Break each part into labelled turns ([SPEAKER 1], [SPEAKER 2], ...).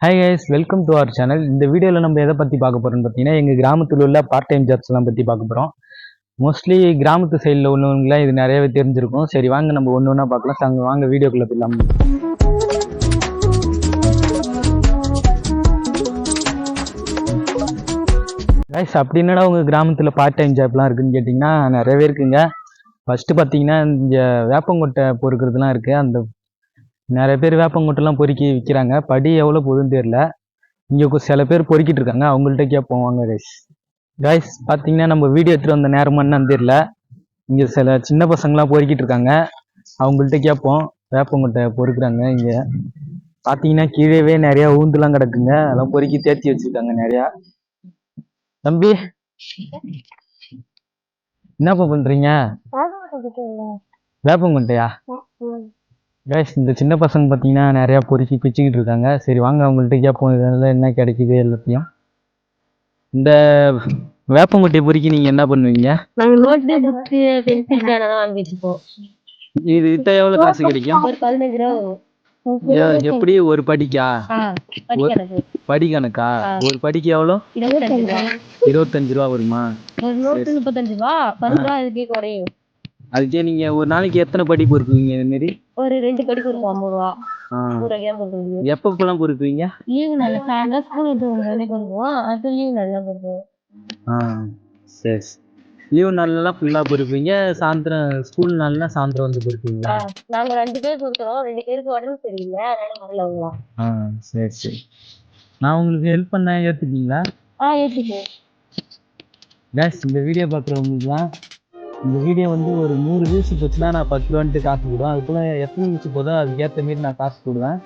[SPEAKER 1] Hi guys, welcome to our channel. இந்த வீடியோவில் நம்ம எதை பற்றி பார்க்க போகிறோம்னு பார்த்தீங்கன்னா, எங்கள் கிராமத்தில் உள்ள பார்ட் டைம் ஜாப்ஸ்லாம் பற்றி பார்க்க போகிறோம். மோஸ்ட்லி கிராமத்து சைடில் உள்ளவங்களாம் இது நிறையவே தெரிஞ்சிருக்கும். சரி வாங்க நம்ம ஒன்று ஒன்றா பார்க்கலாம். வாங்க வீடியோக்குள்ளே போயிடலாம். கைஸ், அப்படி என்னடா உங்கள் கிராமத்தில் பார்ட் டைம் ஜாப்லாம் இருக்குதுன்னு கேட்டிங்கன்னா நிறையவே இருக்குங்க. ஃபஸ்ட்டு பார்த்தீங்கன்னா இங்கே வேப்பங்கொட்டை பொறுக்கிறதுலாம் இருக்குது. அந்த நிறைய பேர் வேப்பங்கொட்டைலாம் பொறுக்கி விற்கிறாங்க. படி எவ்வளோ போகுதுன்னு தெரியல. இங்கே சில பேர் பொறுக்கிட்டு இருக்காங்க, அவங்கள்ட்ட கேட்போம் வாங்க கைஸ். பார்த்தீங்கன்னா நம்ம வீடியோ எடுத்துகிட்டு வந்த நேரமா என்னன்னு தெரியல. இங்கே சில சின்ன பசங்களாம் பொறுக்கிட்டு இருக்காங்க, அவங்கள்ட்ட கேட்போம். வேப்பங்கொட்டை பொறுக்குறாங்க. இங்கே பார்த்தீங்கன்னா கீழேவே நிறையா ஊந்துலாம் கிடக்குங்க, அதெல்லாம் பொறுக்கி தேர்த்தி வச்சுருக்காங்க நிறையா. தம்பி என்னப்பா பண்ணுறீங்க? வேப்பங்கொட்டையா? கைஸ், இந்த சின்ன பசங்க பார்த்தீங்கன்னா நிறையா பொறுக்கி பிச்சுக்கிட்டு இருக்காங்க. சரி வாங்க அவங்கள்ட்ட கேட்போம் இதெல்லாம் என்ன கிடைக்குது எல்லாத்தையும். இந்த வேப்பங்குட்டியை பொறுக்கி நீங்கள் என்ன பண்ணுவீங்க? இது இத்த எவ்வளோ காசு கிடைக்கும்?
[SPEAKER 2] 15 ரூபா.
[SPEAKER 1] எப்படி ஒரு படிக்கா? படி கணக்கா? ஒரு படிக்கு எவ்வளோ? 25 ரூபா வருமா?
[SPEAKER 2] 35 ரூபா. 10 ரூபா இதுக்கே குறையும்.
[SPEAKER 1] அதுக்கே நீங்க ஒரு நாளைக்கு எத்தனை படி பொறுக்குவீங்க? இந்த மாதிரி
[SPEAKER 2] ஒரு 2 படி பொறுக்கும் 50 ரூபா.
[SPEAKER 1] எப்பப்பெல்லாம் பொறுக்குவீங்க?
[SPEAKER 2] லீவு நல்ல சாயந்தரம் ஸ்கூல் விட்டு வந்தோடனே பொறுக்குவோம். அது லீவு நல்லா பொறுக்குவோம்.
[SPEAKER 1] சரி, லீவு நாள்லாம் ஃபுல்லாக பொறுப்பீங்க, சாயந்தரம் ஸ்கூல் நாள்னா சாயந்தரம் வந்து பொறுப்பீங்களா?
[SPEAKER 2] நாங்க 2 பேர் பொறுக்கிறோம். 2 பேருக்கு உடம்பு சரியில்லை, அதனால வரல.
[SPEAKER 1] சரி சரி, நான் உங்களுக்கு ஹெல்ப் பண்ண ஏற்றுப்பீங்களா?
[SPEAKER 2] ஏற்றுக்கேன்.
[SPEAKER 1] கேஸ், இந்த வீடியோ பார்க்குறவங்களுக்குலாம் இந்த வீடியோ வந்து ஒரு 100 வியூஸ் போச்சுன்னா நான் 10 ரூபான்ட்டு காசு கொடுவேன். அதுக்குள்ள எத்தனை வியூஸ் போதோ அதுக்கேற்ற மாரி நான் காசு கொடுவேன்.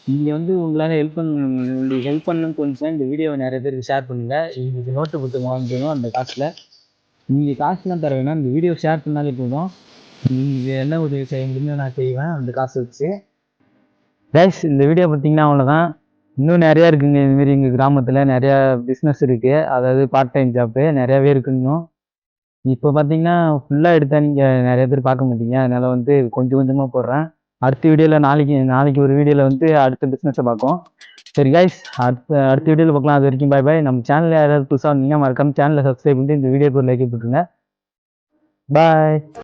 [SPEAKER 1] நீங்கள் வந்து உங்களால் உங்களுக்கு ஹெல்ப் பண்ணணும்னு தோணுச்சுன்னா இந்த வீடியோவை நிறைய பேருக்கு ஷேர் பண்ணுங்கள். இதுக்கு நோட்டு புத்தகம் வாங்கிக்கணும். அந்த காசில் நீங்கள் காசுலாம் தர வேணாம், இந்த வீடியோ ஷேர் பண்ணாலே போதும். நீங்கள் என்ன உதவி செய்ய முடியுமோ நான் செய்வேன் அந்த காசு வச்சு. கைஸ், இந்த வீடியோ பார்த்தீங்கன்னா அவ்வளோதான். இன்னும் நிறையா இருக்குங்க. இதுமாரி எங்கள் கிராமத்தில் நிறையா பிஸ்னஸ் இருக்குது, அதாவது பார்ட் டைம் ஜாப்பு நிறையாவே இருக்குது. இன்னும் இப்போ பார்த்தீங்கன்னா ஃபுல்லாக எடுத்தால் நீங்கள் நிறைய பேர் பார்க்க மாட்டீங்க, அதனால் வந்து கொஞ்சம் கொஞ்சமாக போடுறேன். அடுத்த வீடியோவில் நாளைக்கு ஒரு வீடியோவில் வந்து அடுத்த பிஸ்னஸை பார்ப்போம். சரி கைஸ், அடுத்த வீடியோவில் பார்க்கலாம். அது வரைக்கும் பாய் பாய். நம்ம சேனலில் யாராவது புதுசாக வந்தீங்கன்னா மறக்காம சேனலை சப்ஸ்கிரைப் பண்ணிட்டு இந்த வீடியோக்கு ஒரு லைக் போட்டுருங்க. பாய்.